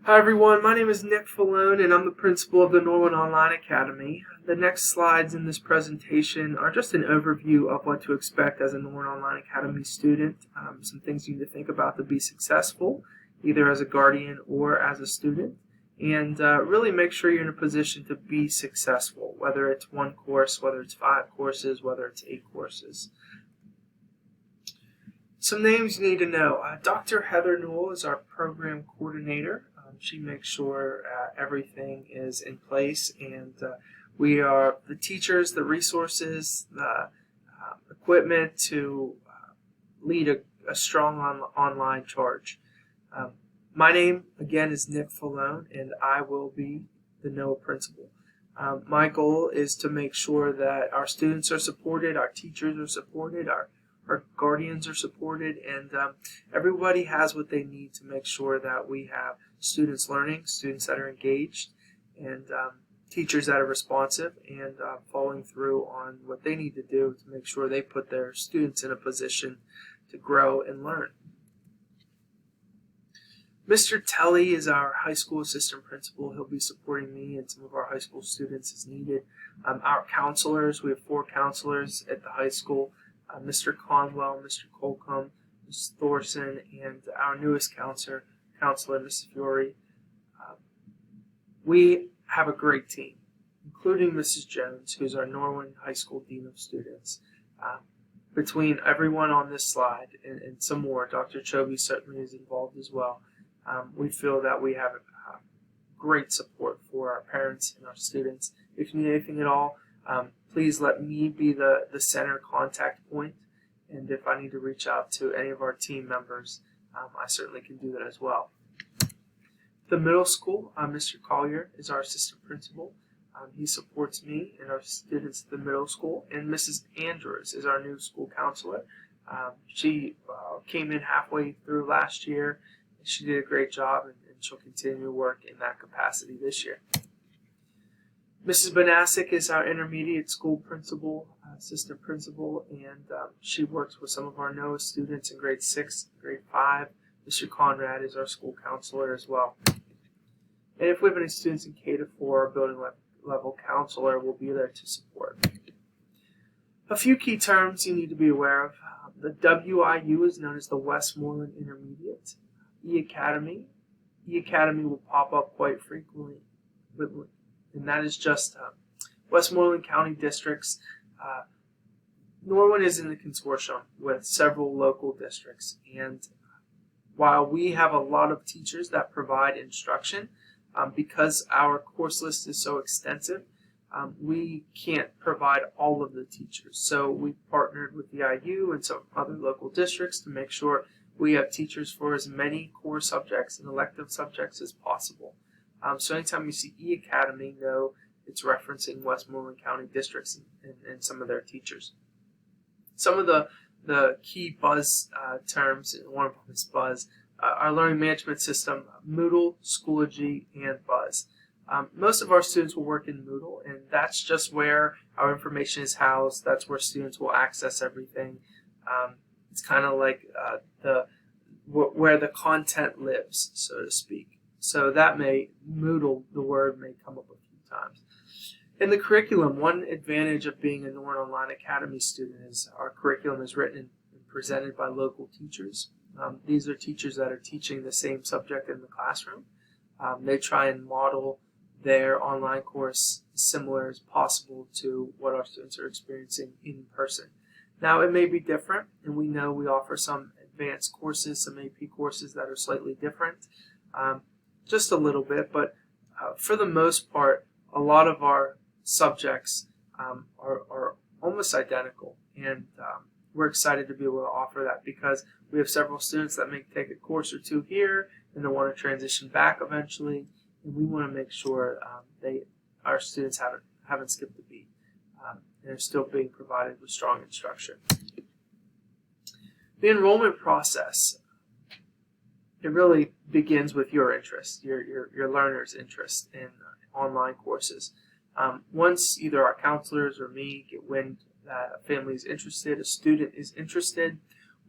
Hi everyone, my name is Nick Falone and I'm the principal of the Norwin Online Academy. The next slides in this presentation are just an overview of what to expect as a Norwin Online Academy student, some things you need to think about to be successful, either as a guardian or as a student, and really make sure you're in a position to be successful, whether it's one course, whether it's 5 courses, whether it's 8 courses. Some names you need to know. Dr. Heather Newell is our program coordinator. She makes sure everything is in place, and we are the teachers, the resources, the equipment to lead a strong online charge. My name, again, is Nick Falone, and I will be the NOAA principal. My goal is to make sure that our students are supported, our teachers are supported, our guardians are supported, and everybody has what they need to make sure that we have students learning, students that are engaged, and teachers that are responsive and following through on what they need to do to make sure they put their students in a position to grow and learn. Mr. Telly is our high school assistant principal. He'll be supporting me and some of our high school students as needed. Our counselors, we have 4 counselors at the high school. Mr. Conwell, Mr. Colcom, Ms. Thorson, and our newest counselor, Mrs. Fiore. We have a great team, including Mrs. Jones, who's our Norwin High School Dean of Students. Between everyone on this slide and some more, Dr. Chobe certainly is involved as well. We feel that we have great support for our parents and our students. If you need anything at all, please let me be the center contact point, and if I need to reach out to any of our team members, I certainly can do that as well. The middle school, Mr. Collier is our assistant principal. He supports me and our students at the middle school, and Mrs. Andrews is our new school counselor. She came in halfway through last year. She did a great job, and she'll continue to work in that capacity this year. Mrs. Banasic is our intermediate school principal, assistant principal, and she works with some of our NOAA students in grade 6, grade 5. Mr. Conrad is our school counselor as well. And if we have any students in K-4, our building level counselor will be there to support. A few key terms you need to be aware of. The WIU is known as the Westmoreland Intermediate. E-Academy. E-Academy will pop up quite frequently, and that is just Westmoreland County districts. Norwin is in the consortium with several local districts, and while we have a lot of teachers that provide instruction, because our course list is so extensive, we can't provide all of the teachers. So we partnered with the IU and some other local districts to make sure we have teachers for as many core subjects and elective subjects as possible. So anytime you see E-Academy, know it's referencing Westmoreland County districts and some of their teachers. Some of the key buzz terms, one of them is Buzz, our learning management system, Moodle, Schoology, and Buzz. Most of our students will work in Moodle, and that's just where our information is housed. That's where students will access everything. It's kind of like where the content lives, so to speak. So that Moodle, the word may come up a few times. In the curriculum, one advantage of being a Norwin Online Academy student is our curriculum is written and presented by local teachers. These are teachers that are teaching the same subject in the classroom. They try and model their online course similar as possible to what our students are experiencing in person. Now, it may be different, and we know we offer some advanced courses, some AP courses that are slightly different, just a little bit, but for the most part, a lot of our subjects are almost identical, and we're excited to be able to offer that because we have several students that may take a course or 2 here and they want to transition back eventually, and we want to make sure our students haven't skipped a beat and are still being provided with strong instruction. The enrollment process, it really begins with your interest, your learner's interest in online courses. Once either our counselors or me get wind that a family is interested, a student is interested,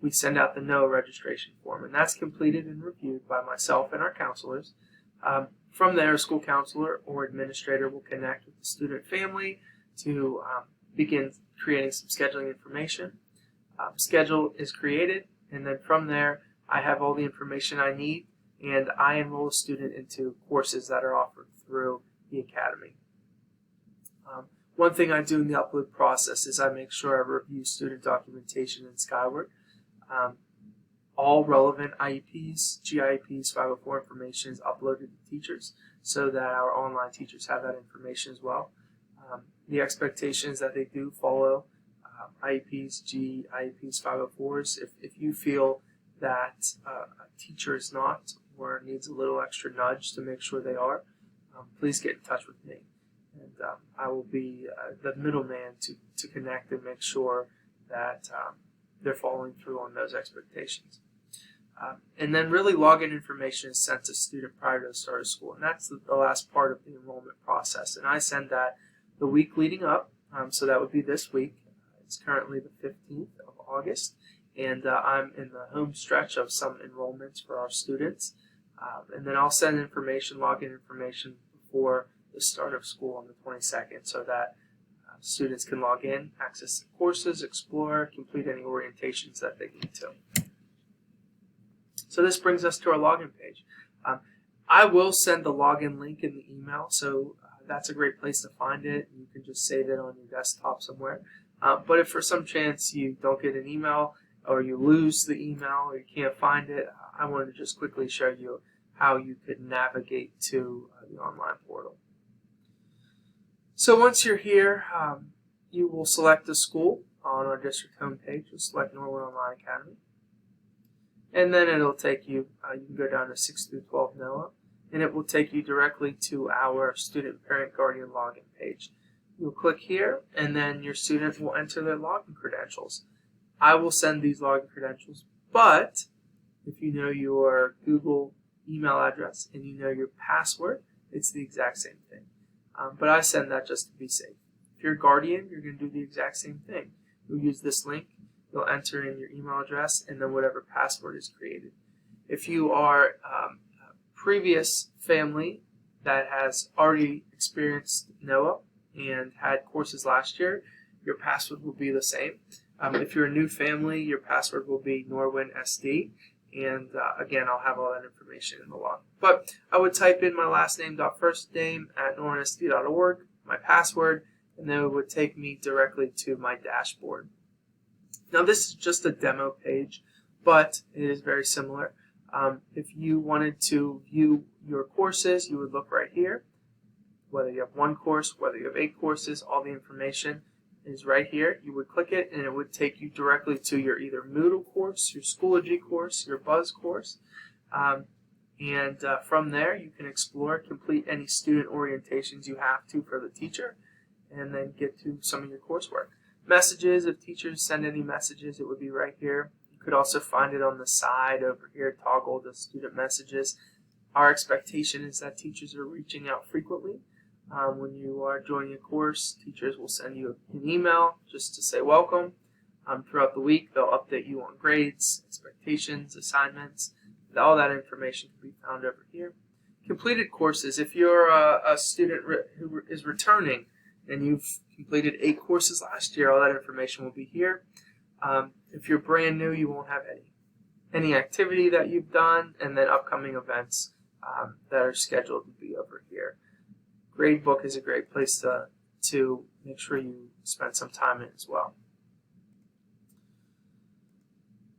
we send out the NOAA registration form, and that's completed and reviewed by myself and our counselors. From there, a school counselor or administrator will connect with the student family to begin creating some scheduling information. Schedule is created, and then from there, I have all the information I need, and I enroll a student into courses that are offered through the academy. One thing I do in the upload process is I make sure I review student documentation in Skyward. All relevant IEPs, GIEPs, 504 information is uploaded to teachers so that our online teachers have that information as well. The expectation is that they do follow IEPs, GIEPs, 504s. If you feel that a teacher is not or needs a little extra nudge to make sure they are, please get in touch with me. And I will be the middleman to connect and make sure that they're following through on those expectations. And then really login information is sent to student prior to the start of school. And that's the last part of the enrollment process. And I send that the week leading up. So that would be this week. It's currently the 15th of August. And I'm in the home stretch of some enrollments for our students. And then I'll send information, login information before the start of school on the 22nd so that students can log in, access the courses, explore, complete any orientations that they need to. So this brings us to our login page. I will send the login link in the email, so that's a great place to find it. You can just save it on your desktop somewhere. But if for some chance you don't get an email or you lose the email or you can't find it, I wanted to just quickly show you how you could navigate to the online portal. So once you're here, you will select the school on our district homepage. You'll select Norwin Online Academy. And then it'll take you, you can go down to 6 through 12 NOAA, and it will take you directly to our student parent guardian login page. You'll click here, and then your student will enter their login credentials. I will send these login credentials, but if you know your Google email address and you know your password, it's the exact same thing. But I send that just to be safe. If you're a guardian, you're going to do the exact same thing. You'll use this link. You'll enter in your email address and then whatever password is created. If you are a previous family that has already experienced NOAA and had courses last year, your password will be the same. If you're a new family, your password will be Norwin SD. And again, I'll have all that information in the log. But I would type in my last name, first name at norwinsd.org, my password, and then it would take me directly to my dashboard. Now this is just a demo page, but it is very similar. If you wanted to view your courses, you would look right here. Whether you have one course, whether you have 8 courses, all the information is right here. You would click it and it would take you directly to your either Moodle course, your Schoology course, your Buzz course. From there you can explore, complete any student orientations you have to for the teacher, and then get to some of your coursework. Messages, if teachers send any messages, it would be right here. You could also find it on the side over here, toggle the student messages. Our expectation is that teachers are reaching out frequently. When you are joining a course, teachers will send you an email just to say welcome. Throughout the week, they'll update you on grades, expectations, assignments. All that information can be found over here. Completed courses, if you're a student who is returning and you've completed 8 courses last year, all that information will be here. If you're brand new, you won't have any activity that you've done, and then upcoming events that are scheduled to be over here. Gradebook is a great place to make sure you spend some time in as well.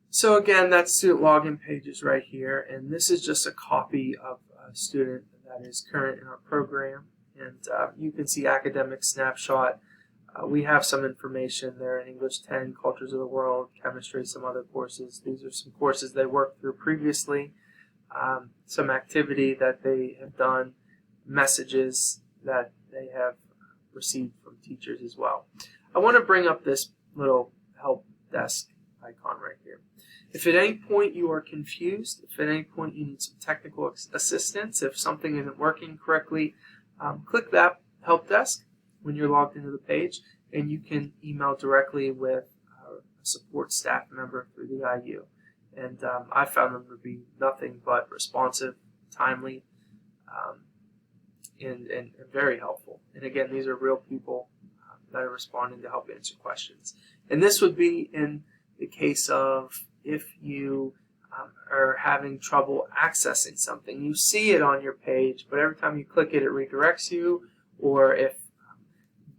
So again, that student login page is right here, and this is just a copy of a student that is current in our program. And you can see academic snapshot. We have some information there in English 10, Cultures of the World, Chemistry, some other courses. These are some courses they worked through previously, some activity that they have done, messages that they have received from teachers as well. I want to bring up this little help desk icon right here. If at any point you are confused, if at any point you need some technical assistance, if something isn't working correctly, click that help desk when you're logged into the page, and you can email directly with a support staff member through the IU. And I found them to be nothing but responsive, timely, and very helpful. And again, these are real people that are responding to help answer questions. And this would be in the case of if you are having trouble accessing something. You see it on your page, but every time you click it, it redirects you, or if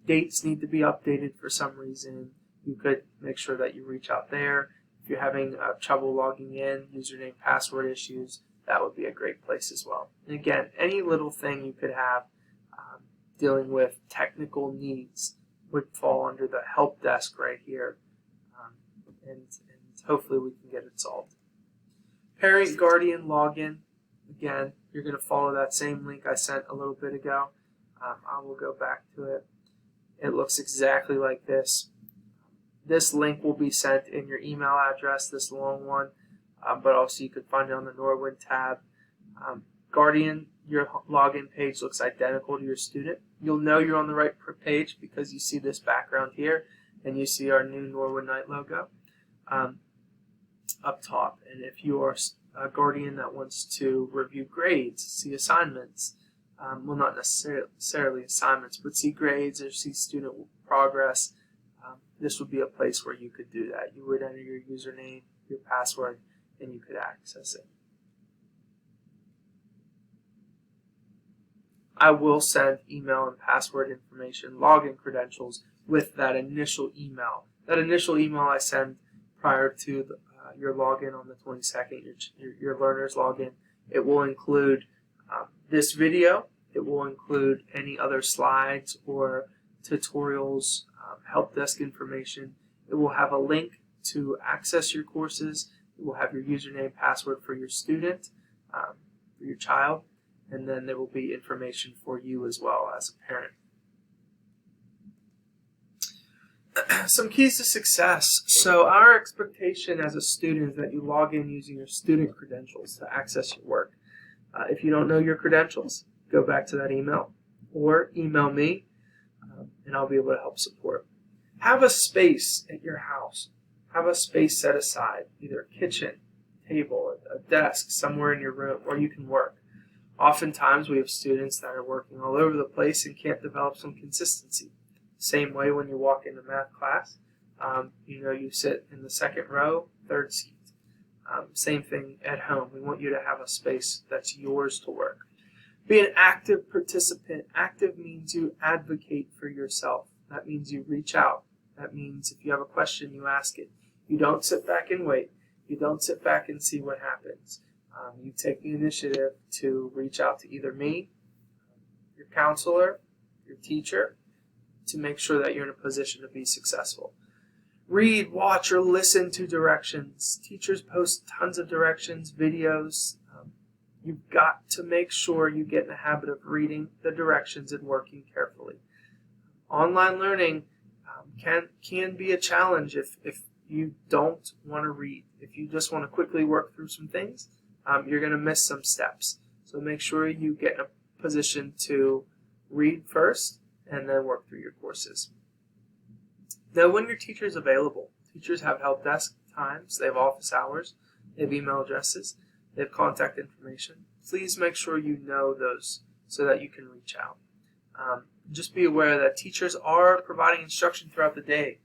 dates need to be updated for some reason, you could make sure that you reach out there. If you're having trouble logging in, username, password issues, that would be a great place as well. And again, any little thing you could have dealing with technical needs would fall under the help desk right here, and hopefully we can get it solved. Parent guardian login. Again, you're going to follow that same link I sent a little bit ago. I will go back to it. It looks exactly like this. This link will be sent in your email address, this long one, but also you could find it on the Norwin tab. Guardian, your login page looks identical to your student. You'll know you're on the right page because you see this background here and you see our new Norwin Knight logo up top. And if you are a guardian that wants to review grades, see assignments, well, not necessarily assignments, but see grades or see student progress, this would be a place where you could do that. You would enter your username, your password, and you could access it. I will send email and password information, login credentials with that initial email. That initial email I send prior to your login on the 22nd, your learner's login. It will include this video. It will include any other slides or tutorials, help desk information. It will have a link to access your courses. It will have your username, password for your student, for your child, and then there will be information for you as well as a parent. Some keys to success. So our expectation as a student is that you log in using your student credentials to access your work. If you don't know your credentials, go back to that email or email me, and I'll be able to help support. Have a space at your house. Have a space set aside, either a kitchen, table, a desk, somewhere in your room where you can work. Oftentimes we have students that are working all over the place and can't develop some consistency. Same way when you walk into math class, you sit in the second row, third seat. Same thing at home. We want you to have a space that's yours to work. Be an active participant. Active means you advocate for yourself. That means you reach out. That means if you have a question, you ask it. You don't sit back and wait. You don't sit back and see what happens. You take the initiative to reach out to either me, your counselor, your teacher, to make sure that you're in a position to be successful. Read, watch, or listen to directions. Teachers post tons of directions, videos. You've got to make sure you get in the habit of reading the directions and working carefully. Online learning can be a challenge if you don't want to read. If you just want to quickly work through some things, you're going to miss some steps. So make sure you get in a position to read first and then work through your courses. Now, when your teacher is available, teachers have help desk times, they have office hours, they have email addresses, they have contact information. Please make sure you know those so that you can reach out. Just be aware that teachers are providing instruction throughout the day.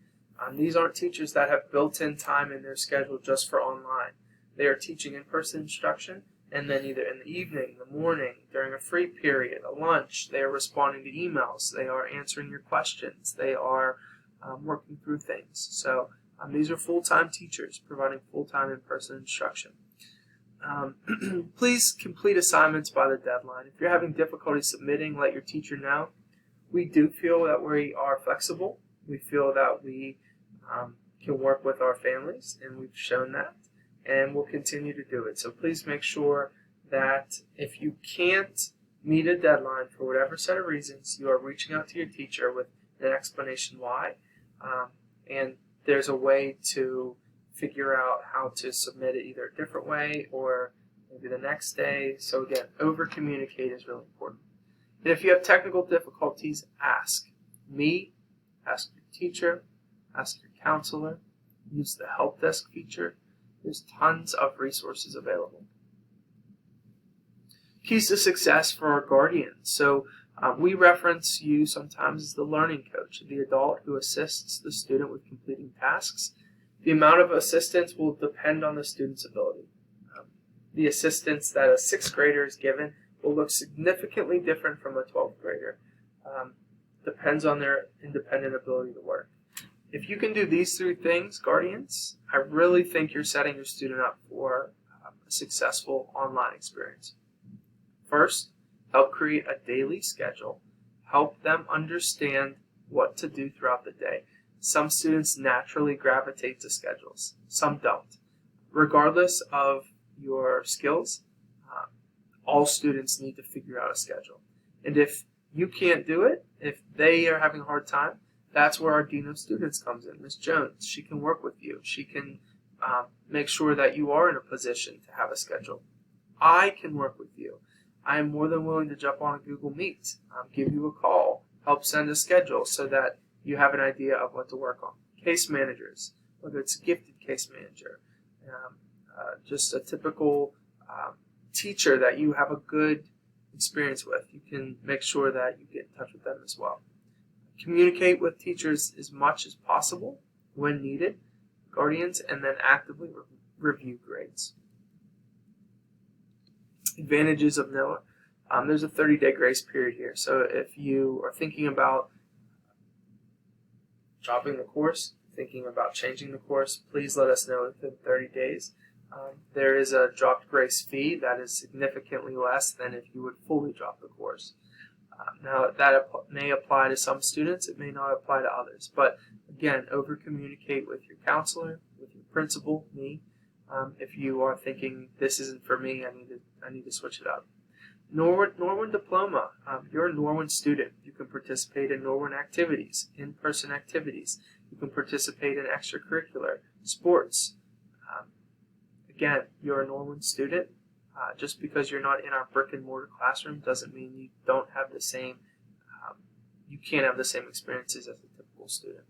These aren't teachers that have built-in time in their schedule just for online. They are teaching in-person instruction, and then either in the evening, the morning, during a free period, a lunch, they are responding to emails, they are answering your questions, they are working through things. So these are full-time teachers providing full-time in-person instruction. Please complete assignments by the deadline. If you're having difficulty submitting, let your teacher know. We do feel that we are flexible. We feel that we can work with our families, and we've shown that, and we'll continue to do it. So please make sure that if you can't meet a deadline for whatever set of reasons, you are reaching out to your teacher with an explanation why, and there's a way to figure out how to submit it either a different way or maybe the next day. So again, over-communicate is really important. And if you have technical difficulties, ask me, ask your teacher, ask your counselor, use the help desk feature. There's tons of resources available. Keys to success for our guardians. So we reference you sometimes as the learning coach, the adult who assists the student with completing tasks. The amount of assistance will depend on the student's ability. The assistance that a 6th grader is given will look significantly different from a 12th grader. Depends on their independent ability to work. If you can do these 3 things, guardians, I really think you're setting your student up for a successful online experience. First, help create a daily schedule. Help them understand what to do throughout the day. Some students naturally gravitate to schedules. Some don't. Regardless of your skills, all students need to figure out a schedule. And if you can't do it, if they are having a hard time, that's where our Dean of Students comes in, Ms. Jones. She can work with you. She can make sure that you are in a position to have a schedule. I can work with you. I am more than willing to jump on a Google Meet, give you a call, help send a schedule so that you have an idea of what to work on. Case managers, whether it's a gifted case manager, just a typical teacher that you have a good experience with, you can make sure that you get in touch with them as well. Communicate with teachers as much as possible when needed, guardians, and then actively review grades. Advantages of NOAA. There's a 30-day grace period here, so if you are thinking about dropping the course, thinking about changing the course, please let us know within 30 days. There is a dropped grace fee that is significantly less than if you would fully drop the course. Now, that may apply to some students, it may not apply to others. But again, over-communicate with your counselor, with your principal, me. If you are thinking, this isn't for me, I need to switch it up. Norwin Diploma. You're a Norwin student. You can participate in Norwin activities, in-person activities. You can participate in extracurricular, sports. Again, you're a Norwin student. Just because you're not in our brick and mortar classroom doesn't mean you don't have the same, you can't have the same experiences as a typical student.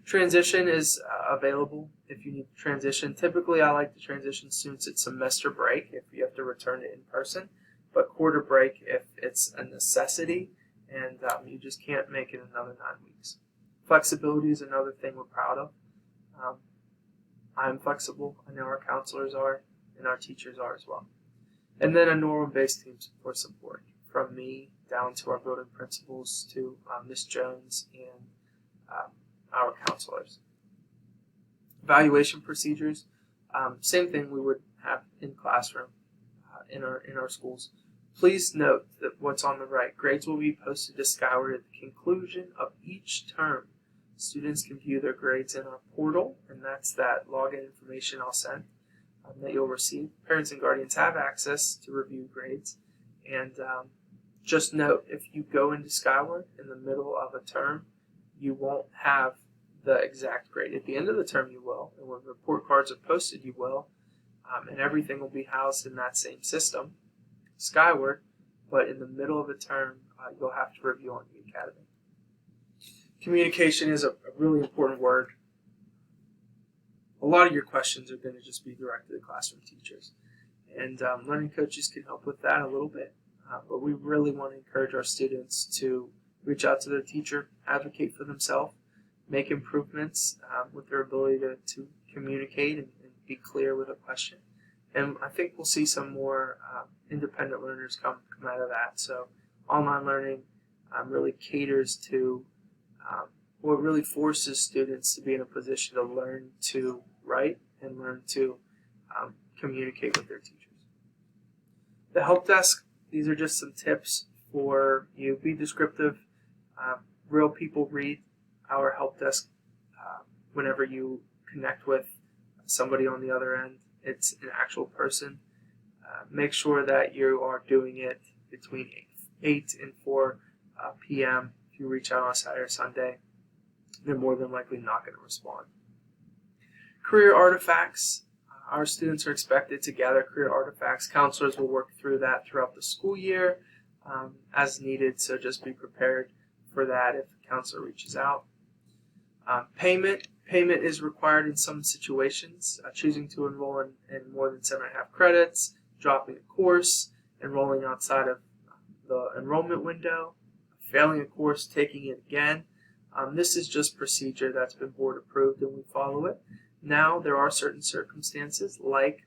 Transition is available if you need to transition. Typically, I like to transition students at semester break if you have to return to in-person, but quarter break if it's a necessity and you just can't make it another 9 weeks. Flexibility is another thing we're proud of. I'm flexible. I know our counselors are, and our teachers are as well. And then a Norwin-based team for support, from me down to our building principals to Ms. Jones and our counselors. Evaluation procedures, same thing we would have in classroom in our schools. Please note that what's on the right, grades will be posted to Skyward at the conclusion of each term. Students can view their grades in our portal, and that's that login information I'll send that you'll receive. Parents and guardians have access to review grades, and just note, if you go into Skyward in the middle of a term, you won't have the exact grade. At the end of the term you will, and when report cards are posted you will, and everything will be housed in that same system, Skyward, but in the middle of a term you'll have to review on the Academy. Communication is a really important word. A lot of your questions are going to just be directed to classroom teachers, and learning coaches can help with that a little bit, but we really want to encourage our students to reach out to their teacher, advocate for themselves, make improvements with their ability to communicate and be clear with a question. And I think we'll see some more independent learners come out of that. So online learning really caters to what really forces students to be in a position to learn to write and learn to communicate with their teachers. The help desk, these are just some tips for you. Be descriptive. Real people read our help desk whenever you connect with somebody on the other end. It's an actual person. Make sure that you are doing it between 8 and 4 p.m. If you reach out on Saturday or Sunday, they're more than likely not going to respond. Career artifacts. Our students are expected to gather career artifacts. Counselors will work through that throughout the school year as needed, so just be prepared for that if the counselor reaches out. Payment is required in some situations. Choosing to enroll in more than 7.5 credits, dropping a course, enrolling outside of the enrollment window, failing a course, taking it again. This is just procedure that's been board approved and we follow it. Now there are certain circumstances like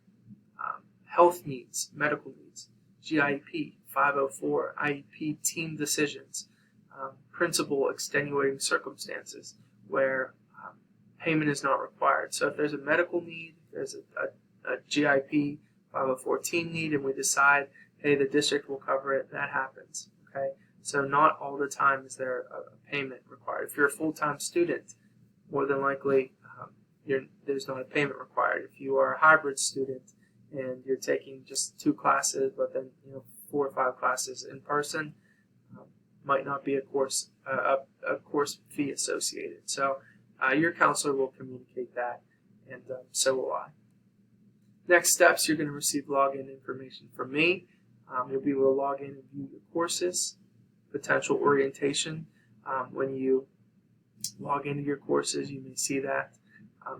health needs, medical needs, GIEP, 504, IEP, team decisions, principal extenuating circumstances where payment is not required. So if there's a medical need, there's a GIP, 504 team need, and we decide, hey, the district will cover it, that happens. Okay, so not all the time is there a payment required. If you're a full-time student, more than likely there's not a payment required. If you are a hybrid student and you're taking just 2 classes, but then 4 or 5 classes in person, might not be a course fee associated. So your counselor will communicate that, and so will I. Next steps, you're going to receive login information from me. You'll be able to log in and view your courses, potential orientation. When you log into your courses, you may see that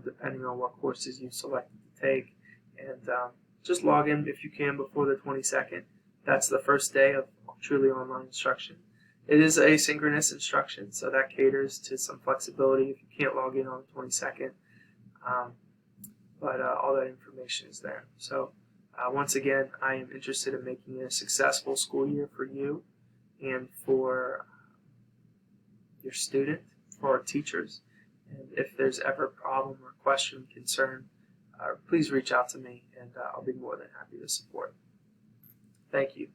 depending on what courses you selected to take. And just log in if you can before the 22nd. That's the first day of truly online instruction. It is asynchronous instruction, so that caters to some flexibility if you can't log in on the 22nd. But all that information is there. So once again, I am interested in making it a successful school year for you and for your student, for our teachers. And if there's ever a problem or question, concern, please reach out to me, and I'll be more than happy to support. Thank you.